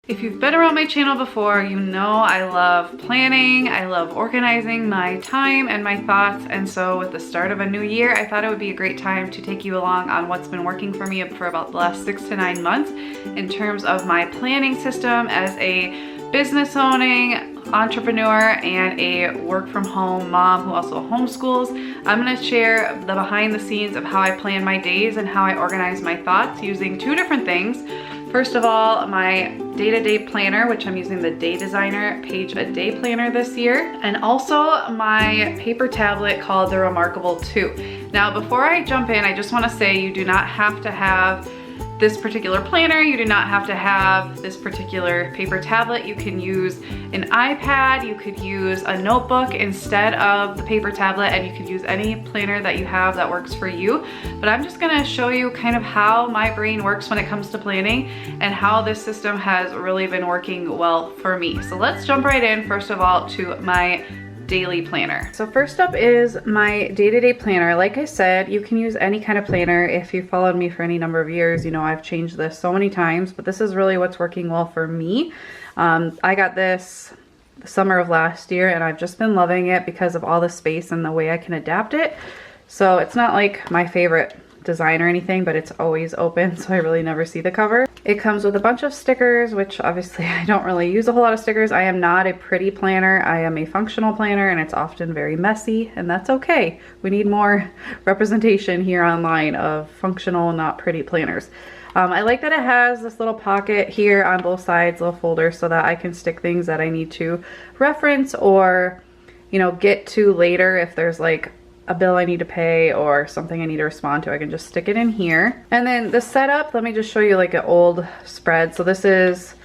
If you've been around my channel before, you know I love planning, I love organizing my time and my thoughts, and so with the start of a new year, I thought it would be a great time to take you along on what's been working for me for about the last 6 to 9 months in terms of my planning system as a business owning entrepreneur and a work from home mom who also homeschools. I'm going to share the behind the scenes of how I plan my days and how I organize my thoughts using 2 different things. First of all, my day-to-day planner, which I'm using the Day Designer Page a Day Planner this year, and also my paper tablet called the Remarkable 2. Now, before I jump in, I just want to say you do not have to have this particular planner, you do not have to have this particular paper tablet. You can use an iPad, you could use a notebook instead of the paper tablet, and you could use any planner that you have that works for you. But I'm just gonna show you kind of how my brain works when it comes to planning and how this system has really been working well for me. So let's jump right in, first of all, to my daily planner. So first up is my day-to-day planner. Like I said, you can use any kind of planner. If you followed me for any number of years, you know I've changed this so many times, but this is really what's working well for me. I got this the summer of last year and I've just been loving it because of all the space and the way I can adapt it. So it's not like my favorite design or anything, but it's always open, so I really never see the cover. It comes with a bunch of stickers, which obviously I don't really use a whole lot of stickers. I am not a pretty planner. I am a functional planner, and it's often very messy, and that's okay. We need more representation here online of functional, not pretty planners. I like that it has this little pocket here on both sides, little folder, so that I can stick things that I need to reference or, you know, get to later if there's like a bill I need to pay or something I need to respond to. I can just stick it in here. And then the setup, let me just show you like an old spread. So this is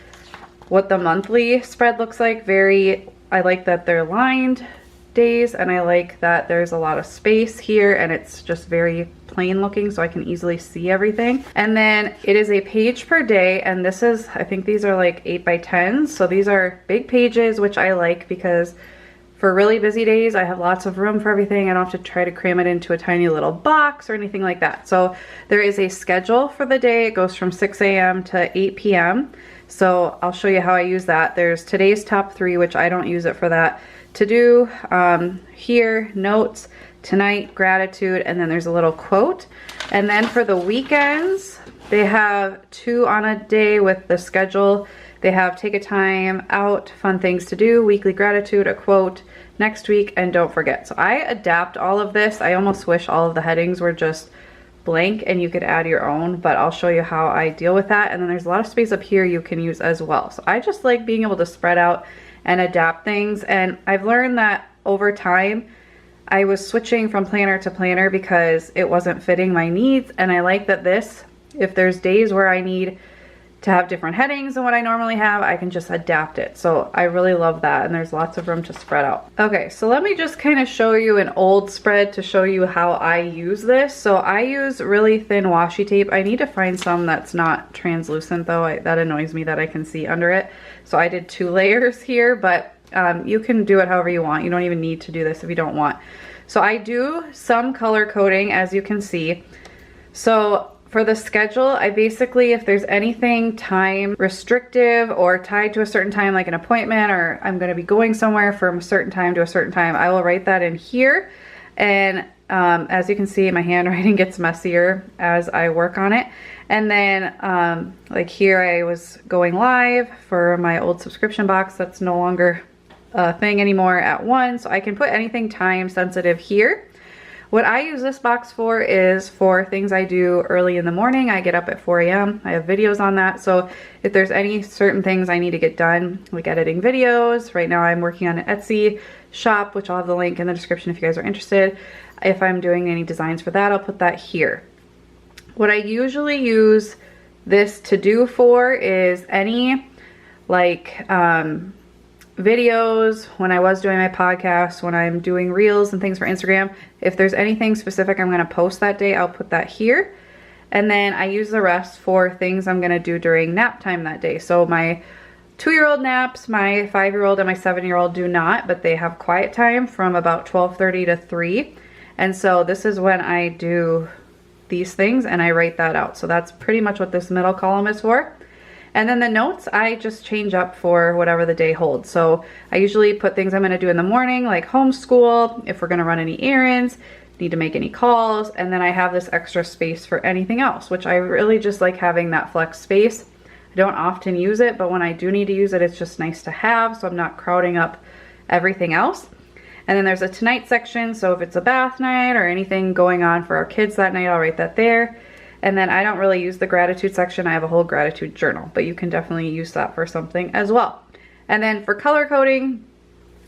what the monthly spread looks like. I like that they're lined days, and I like that there's a lot of space here and it's just very plain looking so I can easily see everything. And then it is a page per day, and this is, I think these are like 8 by 10. So these are big pages, which I like because for really busy days, I have lots of room for everything. I don't have to try to cram it into a tiny little box or anything like that. So there is a schedule for the day. It goes from 6 a.m. to 8 p.m. So I'll show you how I use that. There's today's top 3, which I don't use it for that. To do here, notes, tonight, gratitude, and then there's a little quote. And then for the weekends, they have 2 on a day with the schedule. They have take a time out, fun things to do, weekly gratitude, a quote, next week, and don't forget. So I adapt all of this. I almost wish all of the headings were just blank and you could add your own, but I'll show you how I deal with that. And then there's a lot of space up here you can use as well. So I just like being able to spread out and adapt things. And I've learned that over time, I was switching from planner to planner because it wasn't fitting my needs. And I like that this, if there's days where I need to have different headings than what I normally have, I can just adapt it. So I really love that, and there's lots of room to spread out. Okay, so let me just kind of show you an old spread to show you how I use this. So I use really thin washi tape. I need to find some that's not translucent though. That annoys me that I can see under it. So I did 2 layers here, but you can do it however you want. You don't even need to do this if you don't want. So I do some color coding, as you can see. So for the schedule, I basically, if there's anything time restrictive or tied to a certain time, like an appointment, or I'm going to be going somewhere from a certain time to a certain time, I will write that in here. And as you can see, my handwriting gets messier as I work on it. And then like here, I was going live for my old subscription box. That's no longer a thing anymore at 1. So I can put anything time sensitive here. What I use this box for is for things I do early in the morning. I get up at 4 a.m. I have videos on that. So if there's any certain things I need to get done, like editing videos, right now I'm working on an Etsy shop, which I'll have the link in the description if you guys are interested. If I'm doing any designs for that, I'll put that here. What I usually use this to do for is any like videos, when I was doing my podcast, when I'm doing reels and things for Instagram. If there's anything specific I'm going to post that day, I'll put that here. And then I use the rest for things I'm going to do during nap time that day. So my 2-year-old naps, my 5-year-old and my 7-year-old do not, but they have quiet time from about 12:30 to 3. And so this is when I do these things and I write that out. So that's pretty much what this middle column is for. And then the notes I just change up for whatever the day holds. So I usually put things I'm gonna do in the morning, like homeschool, if we're gonna run any errands, need to make any calls, and then I have this extra space for anything else, which I really just like having that flex space. I don't often use it, but when I do need to use it, it's just nice to have, so I'm not crowding up everything else. And then there's a tonight section, so if it's a bath night or anything going on for our kids that night, I'll write that there. And then I don't really use the gratitude section. I have a whole gratitude journal, but you can definitely use that for something as well. And then for color coding,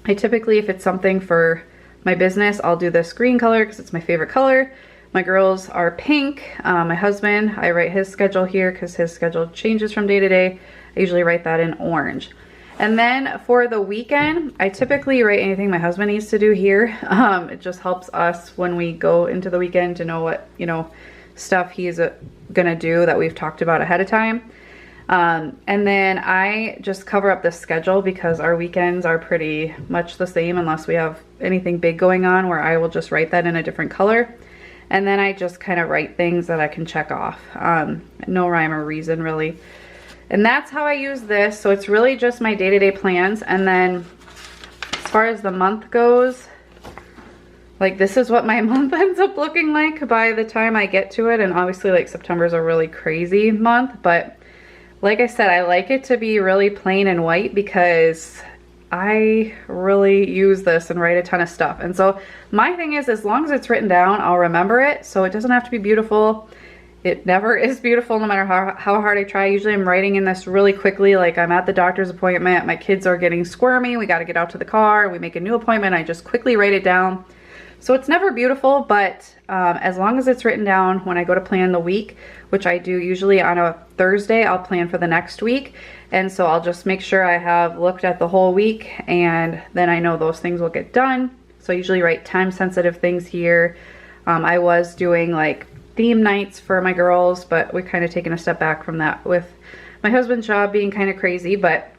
I typically, if it's something for my business, I'll do this green color because it's my favorite color. My girls are pink. My husband, I write his schedule here because his schedule changes from day to day. I usually write that in orange. And then for the weekend, I typically write anything my husband needs to do here. It just helps us when we go into the weekend to know what, stuff he's gonna do that we've talked about ahead of time. And then I just cover up the schedule because our weekends are pretty much the same unless we have anything big going on, where I will just write that in a different color. And then I just kind of write things that I can check off. No rhyme or reason really. And that's how I use this. So it's really just my day-to-day plans. And then as far as the month goes, like this is what my month ends up looking like by the time I get to it. And obviously like September is a really crazy month, but like I said, I like it to be really plain and white because I really use this and write a ton of stuff. And so my thing is, as long as it's written down, I'll remember it. So it doesn't have to be beautiful. It never is beautiful no matter how hard I try. Usually I'm writing in this really quickly, like I'm at the doctor's appointment, my kids are getting squirmy, we got to get out to the car, we make a new appointment, I just quickly write it down. So it's never beautiful, but as long as it's written down when I go to plan the week, which I do usually on a Thursday, I'll plan for the next week. And so I'll just make sure I have looked at the whole week, and then I know those things will get done. So I usually write time sensitive things here. I was doing like theme nights for my girls, but we're kind of taking a step back from that with my husband's job being kind of crazy, but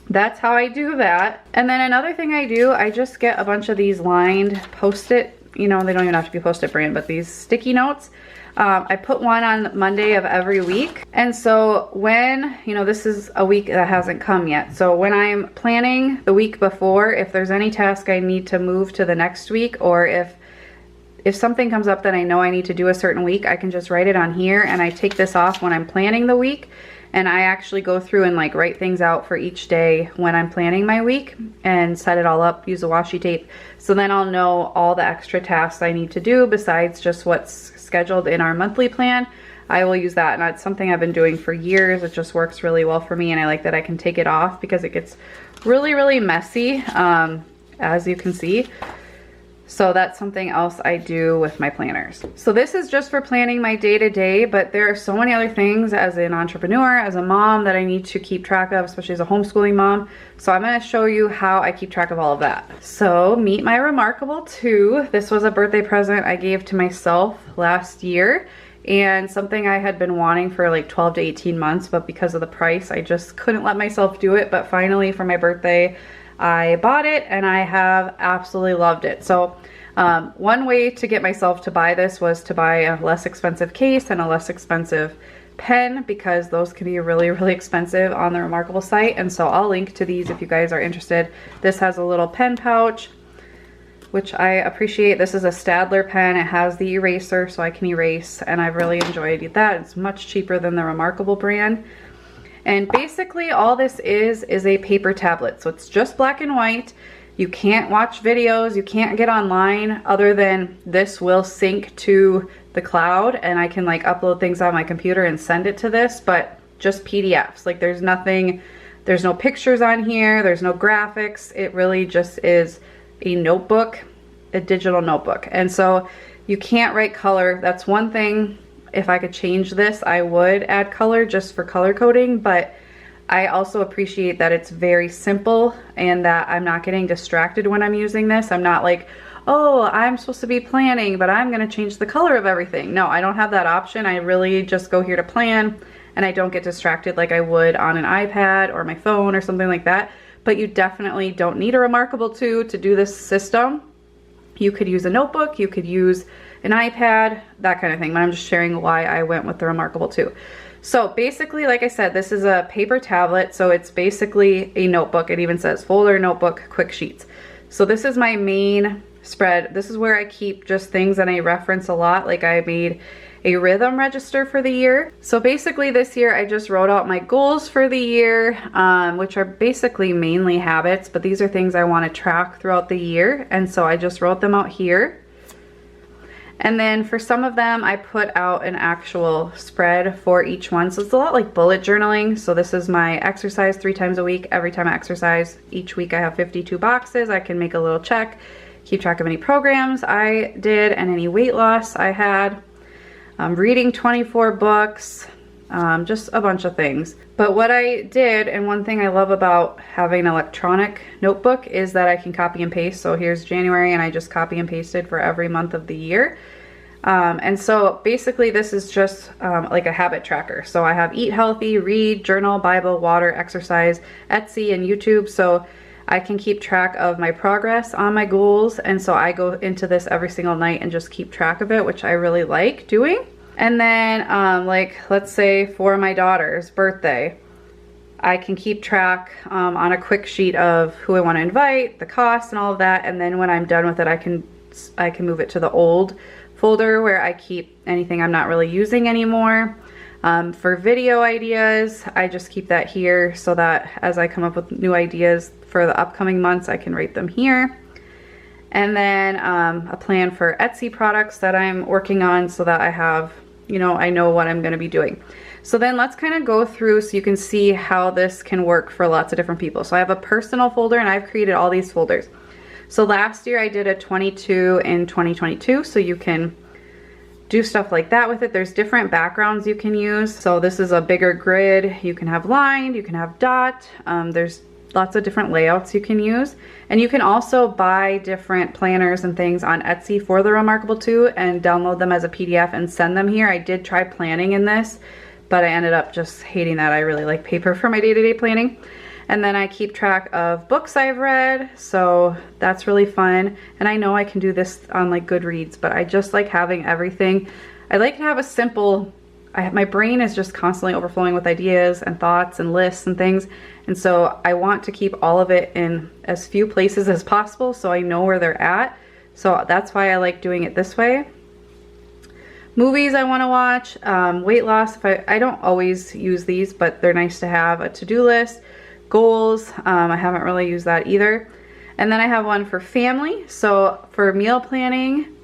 that's how I do that. And then another thing I do, I just get a bunch of these lined Post-it, they don't even have to be Post-it brand, but these sticky notes. I put one on Monday of every week. And so when, this is a week that hasn't come yet. So when I'm planning the week before, if there's any task I need to move to the next week, or if something comes up that I know I need to do a certain week, I can just write it on here, and I take this off when I'm planning the week. And I actually go through and like write things out for each day when I'm planning my week and set it all up, use a washi tape. So then I'll know all the extra tasks I need to do besides just what's scheduled in our monthly plan. I will use that, and that's something I've been doing for years. It just works really well for me, and I like that I can take it off because it gets really, really messy, as you can see. So that's something else I do with my planners. So this is just for planning my day-to-day, but there are so many other things as an entrepreneur, as a mom, that I need to keep track of, especially as a homeschooling mom. So I'm gonna show you how I keep track of all of that. So meet my Remarkable 2. This was a birthday present I gave to myself last year, and something I had been wanting for like 12 to 18 months, but because of the price, I just couldn't let myself do it. But finally for my birthday, I bought it, and I have absolutely loved it. So one way to get myself to buy this was to buy a less expensive case and a less expensive pen, because those can be really, really expensive on the Remarkable site. And so I'll link to these if you guys are interested. This has a little pen pouch, which I appreciate. This is a Stadler pen. It has the eraser so I can erase, and I've really enjoyed that. It's much cheaper than the Remarkable brand. And basically all this is a paper tablet. So it's just black and white. You can't watch videos, you can't get online, other than this will sync to the cloud, and I can like upload things on my computer and send it to this, but just PDFs. Like there's nothing, there's no pictures on here, there's no graphics. It really just is a notebook, a digital notebook. And so you can't write color. That's one thing. If I could change this, I would add color just for color coding, but I also appreciate that it's very simple and that I'm not getting distracted when I'm using this. I'm not like, oh, I'm supposed to be planning, but I'm gonna change the color of everything. No, I don't have that option. I really just go here to plan, and I don't get distracted like I would on an iPad or my phone or something like that. But you definitely don't need a Remarkable 2 to do this system. You could use a notebook, you could use an iPad, that kind of thing, but I'm just sharing why I went with the Remarkable 2. So basically, like I said, this is a paper tablet, so it's basically a notebook. It even says folder, notebook, quick sheets. So this is my main spread. This is where I keep just things that I reference a lot. Like I made a rhythm register for the year. So basically this year I just wrote out my goals for the year, which are basically mainly habits, but these are things I want to track throughout the year. And so I just wrote them out here. And then for some of them, I put out an actual spread for each one. So it's a lot like bullet journaling. So this is my exercise 3 times a week. Every time I exercise, each week I have 52 boxes. I can make a little check, keep track of any programs I did and any weight loss I had. Reading 24 books, just a bunch of things. But what I did, and one thing I love about having an electronic notebook, is that I can copy and paste. So here's January, and I just copy and pasted for every month of the year. And so basically this is just like a habit tracker. So I have eat healthy, read, journal, Bible, water, exercise, Etsy, and YouTube. So I can keep track of my progress on my goals. And so I go into this every single night and just keep track of it, which I really like doing. And then like, let's say for my daughter's birthday, I can keep track on a quick sheet of who I want to invite, the cost and all of that. And then when I'm done with it, I can move it to the old folder where I keep anything I'm not really using anymore. For video ideas, I just keep that here so that as I come up with new ideas for the upcoming months, I can write them here. And then a plan for Etsy products that I'm working on so that I have, you know, I know what I'm going to be doing. So then let's kind of go through so you can see how this can work for lots of different people. So I have a personal folder and I've created all these folders. So last year I did a 22 in 2022, so you can do stuff like that with it. There's different backgrounds you can use. So this is a bigger grid. You can have lined, you can have dot. There's lots of different layouts you can use. And you can also buy different planners and things on Etsy for the Remarkable 2 and download them as a PDF and send them here. I did try planning in this, but I ended up just hating that. I really like paper for my day-to-day planning. And then I keep track of books I've read, so that's really fun. And I know I can do this on like Goodreads, but I just like having everything. I like to have a simple, my brain is just constantly overflowing with ideas and thoughts and lists and things. And so I want to keep all of it in as few places as possible so I know where they're at. So that's why I like doing it this way. Movies I want to watch, weight loss. I don't always use these, but they're nice to have. A to-do list. Goals, I haven't really used that either. And then I have one for family. So for meal planning,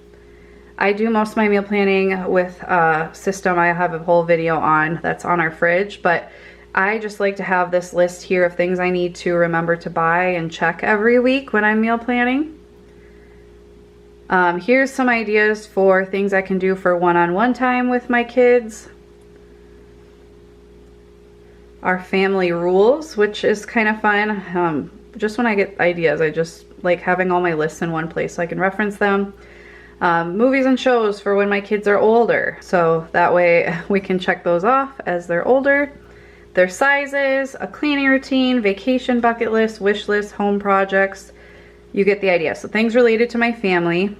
I do most of my meal planning with a system I have a whole video on that's on our fridge, but I just like to have this list here of things I need to remember to buy and check every week when I'm meal planning. Here's some ideas for things I can do for one-on-one time with my kids. Our family rules, which is kind of fun. Just when I get ideas, I just like having all my lists in one place so I can reference them. Movies and shows for when my kids are older, so that way we can check those off as they're older. Their sizes, a cleaning routine, vacation bucket list, wish list, home projects. You get the idea. So things related to my family.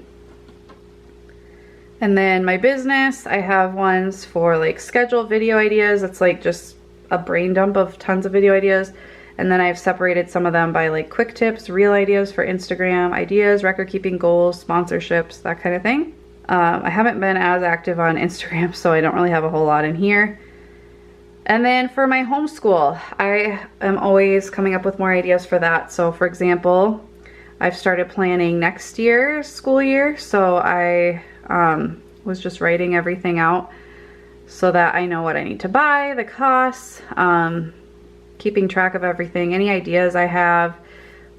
And then my business, I have ones for like schedule video ideas. It's like just a brain dump of tons of video ideas. And then I've separated some of them by like quick tips, real ideas for Instagram, ideas, record keeping goals, sponsorships, that kind of thing. I haven't been as active on Instagram, so I don't really have a whole lot in here. And then for my homeschool, I am always coming up with more ideas for that. So for example, I've started planning next year's school year. So I was just writing everything out so that I know what I need to buy, the costs, keeping track of everything, any ideas I have,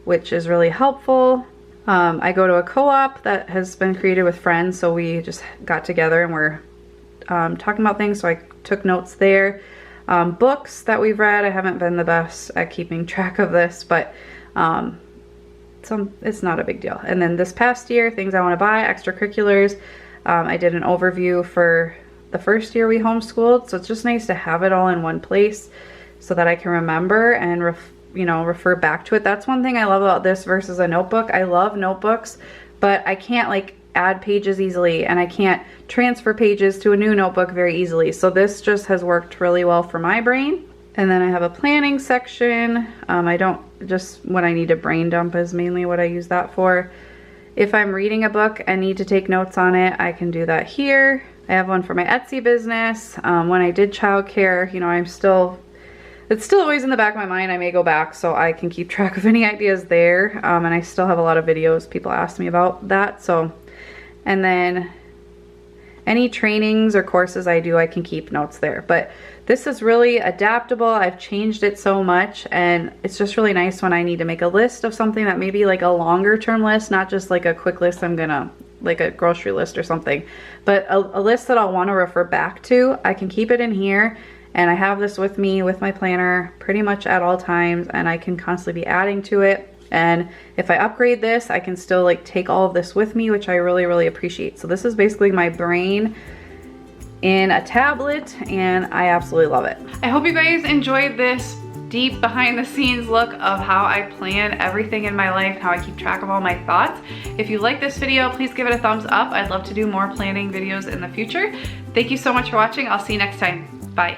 which is really helpful. I go to a co-op that has been created with friends, so we just got together and we're talking about things, so I took notes there. Books that we've read, I haven't been the best at keeping track of this, but it's not a big deal. And then this past year, things I want to buy, extracurriculars. I did an overview for the first year we homeschooled, so it's just nice to have it all in one place so that I can remember and refer back to it. That's one thing I love about this versus a notebook. I love notebooks, but I can't like add pages easily, and I can't transfer pages to a new notebook very easily. So this just has worked really well for my brain. And then I have a planning section. I don't, just when I need a brain dump is mainly what I use that for. If I'm reading a book and need to take notes on it, I can do that here. I have one for my Etsy business. When I did childcare, you know, it's still always in the back of my mind. I may go back so I can keep track of any ideas there. And I still have a lot of videos people ask me about that. So, and then any trainings or courses I do, I can keep notes there. But this is really adaptable. I've changed it so much, and it's just really nice when I need to make a list of something that maybe like a longer term list, not just like a quick list I'm gonna, like a grocery list or something, but a list that I'll want to refer back to. I can keep it in here, and I have this with me with my planner pretty much at all times, and I can constantly be adding to it. And if I upgrade this, I can still like take all of this with me, which I really, really appreciate. So this is basically my brain in a tablet, and I absolutely love it. I hope you guys enjoyed this deep behind the scenes look of how I plan everything in my life, how I keep track of all my thoughts. If you like this video, please give it a thumbs up. I'd love to do more planning videos in the future. Thank you so much for watching. I'll see you next time. Bye.